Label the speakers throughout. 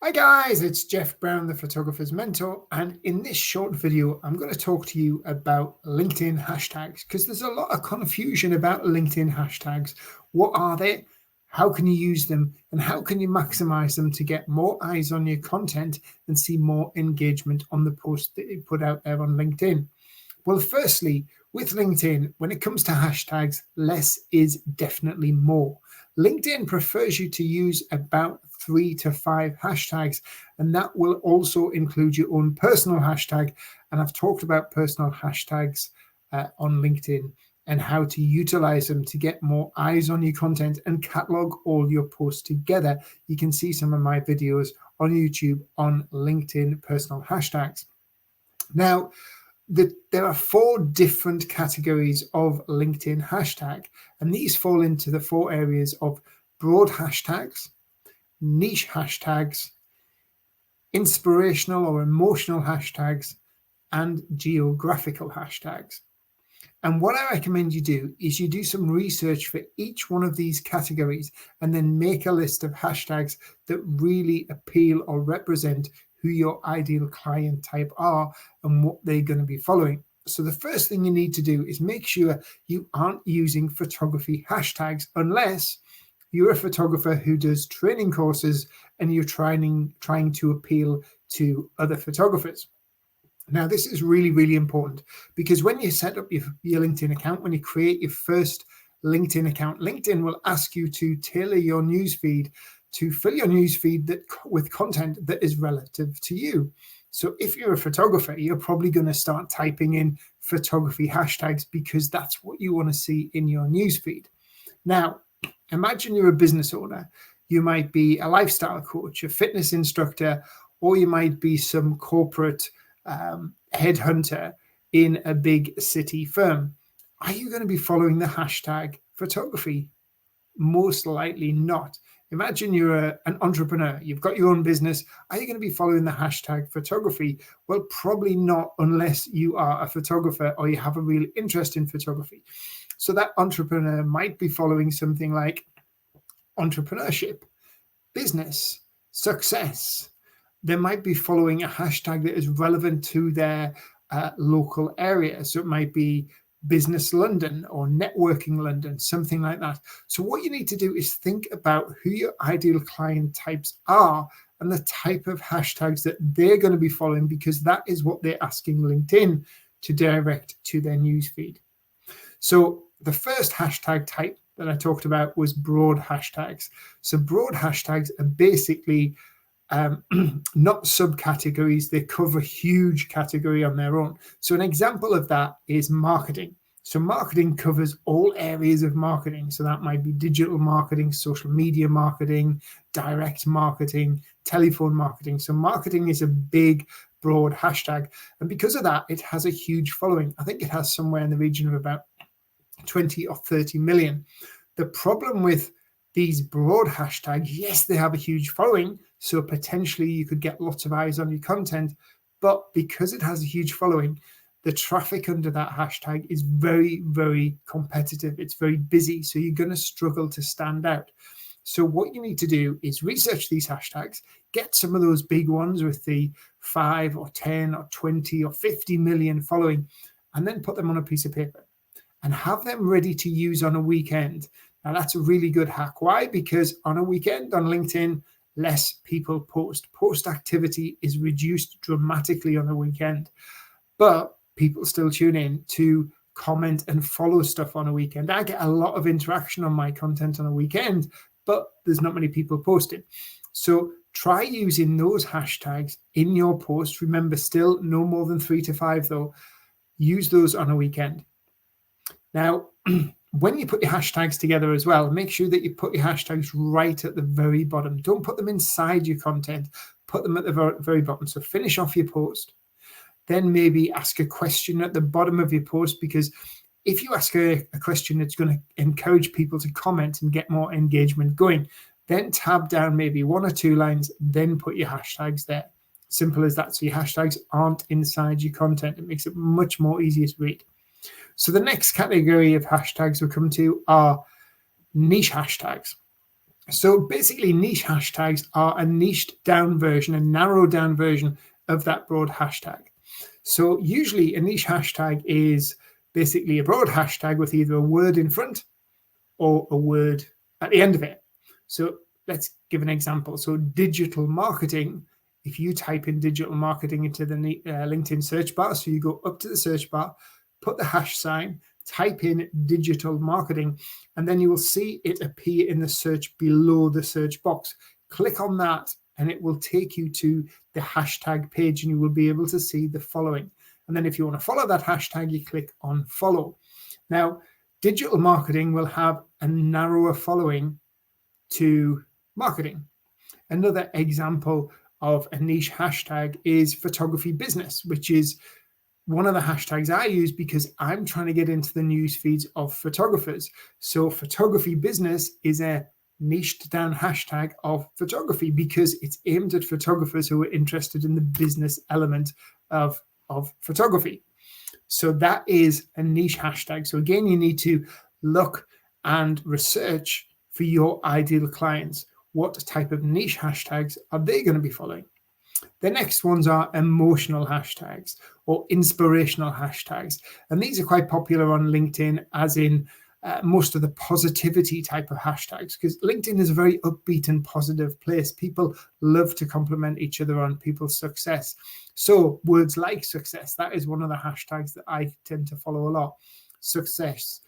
Speaker 1: Hi guys, it's Jeff Brown, the photographer's mentor, and in this short video I'm going to talk to you about LinkedIn hashtags because there's a lot of confusion about LinkedIn hashtags. What are they? How can you use them? And how can you maximize them to get more eyes on your content and see more engagement on the post that you put out there on LinkedIn? Well, firstly, with LinkedIn, when it comes to hashtags, less is definitely more. LinkedIn prefers you to use about 3 to 5 hashtags, and that will also include your own personal hashtag. And I've talked about personal hashtags on LinkedIn and how to utilize them to get more eyes on your content and catalog all your posts together. You can see some of my videos on YouTube on LinkedIn personal hashtags. Now, there are 4 different categories of LinkedIn hashtag, and these fall into the 4 areas of broad hashtags, niche hashtags, inspirational or emotional hashtags, and geographical hashtags. And what I recommend you do is you do some research for each one of these categories and then make a list of hashtags that really appeal or represent who your ideal client type are and what they're going to be following. So the first thing you need to do is make sure you aren't using photography hashtags unless you're a photographer who does training courses and you're trying to appeal to other photographers. Now, this is really, really important because when you set up your LinkedIn account, when you create your first LinkedIn account, LinkedIn will ask you to tailor your newsfeed to fill your newsfeed with content that is relative to you. So if you're a photographer, you're probably going to start typing in photography hashtags because that's what you want to see in your newsfeed. Now, imagine you're a business owner. You might be a lifestyle coach, a fitness instructor, or you might be some corporate headhunter in a big city firm. Are you going to be following the hashtag photography? Most likely not. Imagine you're an entrepreneur, you've got your own business. Are you going to be following the hashtag photography? Well, probably not unless you are a photographer or you have a real interest in photography. So that entrepreneur might be following something like entrepreneurship, business, success. They might be following a hashtag that is relevant to their local area. So it might be Business London or Networking London, something like that. So what you need to do is think about who your ideal client types are and the type of hashtags that they're going to be following, because that is what they're asking LinkedIn to direct to their newsfeed. So the first hashtag type that I talked about was broad hashtags. So broad hashtags are basically not subcategories. They cover a huge category on their own. So an example of that is marketing. So marketing covers all areas of marketing. So that might be digital marketing, social media marketing, direct marketing, telephone marketing. So marketing is a big, broad hashtag. And because of that, it has a huge following. I think it has somewhere in the region of about 20 or 30 million. The problem with these broad hashtags, yes, they have a huge following, so potentially you could get lots of eyes on your content, but because it has a huge following, the traffic under that hashtag is very, very competitive. It's very busy, so you're going to struggle to stand out. So what you need to do is research these hashtags, get some of those big ones with the 5 or 10 or 20 or 50 million following, and then put them on a piece of paper and have them ready to use on a weekend. Now, that's a really good hack. Why? Because on a weekend on LinkedIn, less people post. Post activity is reduced dramatically on the weekend, but people still tune in to comment and follow stuff on a weekend. I get a lot of interaction on my content on a weekend, but there's not many people posting. So try using those hashtags in your post. Remember, still no more than 3 to 5 though. Use those on a weekend. Now, when you put your hashtags together as well, make sure that you put your hashtags right at the very bottom. Don't put them inside your content. Put them at the very bottom. So finish off your post. Then maybe ask a question at the bottom of your post, because if you ask a question, it's going to encourage people to comment and get more engagement going. Then tab down maybe 1 or 2 lines, then put your hashtags there. Simple as that. So your hashtags aren't inside your content. It makes it much more easier to read. So the next category of hashtags we come to are niche hashtags. So basically, niche hashtags are a niched down version, a narrowed down version of that broad hashtag. So usually a niche hashtag is basically a broad hashtag with either a word in front or a word at the end of it. So let's give an example. So digital marketing, if you type in digital marketing into the LinkedIn search bar, so you go up to the search bar, put the hash sign, type in digital marketing, and then you will see it appear in the search below the search box. Click on that and it will take you to the hashtag page and you will be able to see the following. And then if you want to follow that hashtag, you click on follow. Now, digital marketing will have a narrower following to marketing. Another example of a niche hashtag is photography business, which is one of the hashtags I use because I'm trying to get into the news feeds of photographers. So photography business is a niched down hashtag of photography because it's aimed at photographers who are interested in the business element of photography. So that is a niche hashtag. So again, you need to look and research for your ideal clients. What type of niche hashtags are they going to be following? The next ones are emotional hashtags or inspirational hashtags. And these are quite popular on LinkedIn, as in most of the positivity type of hashtags, because LinkedIn is a very upbeat and positive place. People love to compliment each other on people's success. So words like success, that is one of the hashtags that I tend to follow a lot. Success,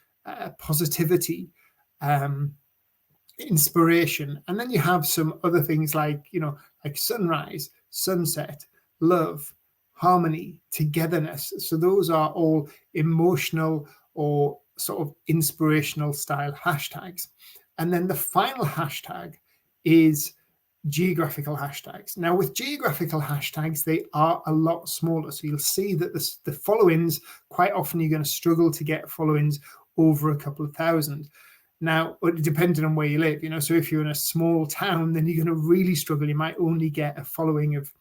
Speaker 1: positivity, inspiration. And then you have some other things like, like sunrise, sunset, love, harmony, togetherness. So those are all emotional or sort of inspirational style hashtags. And then the final hashtag is geographical hashtags. Now, with geographical hashtags, they are a lot smaller. So you'll see that the follow-ins, quite often you're going to struggle to get follow-ins over a couple of thousand. Now, depending on where you live, so if you're in a small town, then you're going to really struggle. You might only get a following of,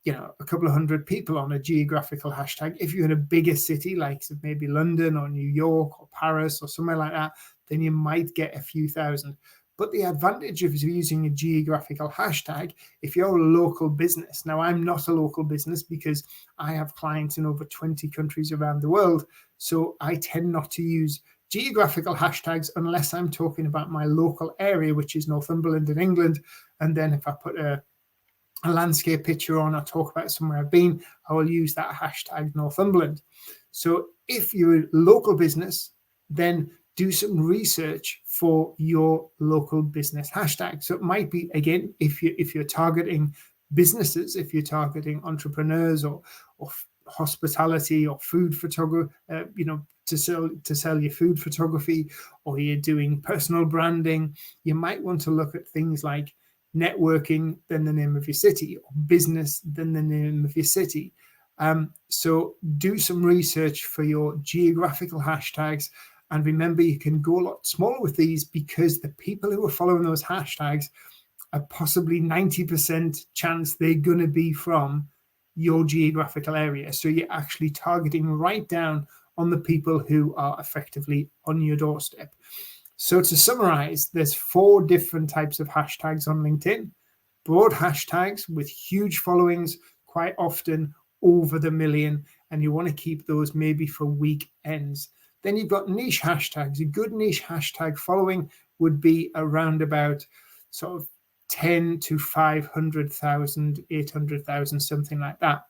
Speaker 1: a couple of hundred people on a geographical hashtag. If you're in a bigger city, like maybe London or New York or Paris or somewhere like that, then you might get a few thousand. But the advantage of using a geographical hashtag, if you're a local business, now I'm not a local business because I have clients in over 20 countries around the world. So I tend not to use geographical hashtags unless I'm talking about my local area, which is Northumberland in England. And then if I put a landscape picture on or talk about somewhere I've been, I will use that hashtag Northumberland. So if you're a local business, then do some research for your local business hashtag. So it might be, again, if you're targeting businesses, if you're targeting entrepreneurs or hospitality or food photography, to sell your food photography, or you're doing personal branding, you might want to look at things like networking, then the name of your city, or business, then the name of your city. So do some research for your geographical hashtags. And remember, you can go a lot smaller with these because the people who are following those hashtags are possibly 90% chance they're going to be from your geographical area. So you're actually targeting right down on the people who are effectively on your doorstep. So to summarize, there's 4 different types of hashtags on LinkedIn. Broad hashtags with huge followings, quite often over the million, and you want to keep those maybe for weekends. Then you've got niche hashtags. A good niche hashtag following would be around about sort of 10 to 500,000, 800,000, something like that.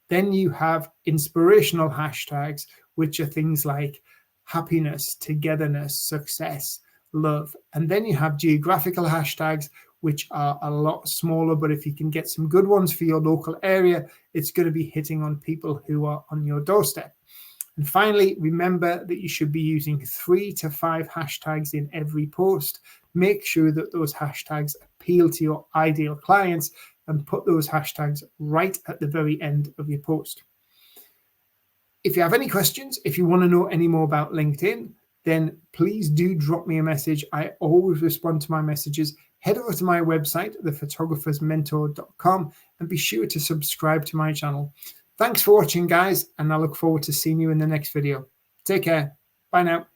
Speaker 1: Then you have inspirational hashtags, which are things like happiness, togetherness, success, love. And then you have geographical hashtags, which are a lot smaller, but if you can get some good ones for your local area, it's going to be hitting on people who are on your doorstep. And finally, remember that you should be using 3 to 5 hashtags in every post. Make sure that those hashtags appeal to your ideal clients and put those hashtags right at the very end of your post. If you have any questions, if you want to know any more about LinkedIn, then please do drop me a message. I always respond to my messages. Head over to my website, thephotographers.mentor.com, and be sure to subscribe to my channel. Thanks for watching, guys, and I look forward to seeing you in the next video. Take care. Bye now.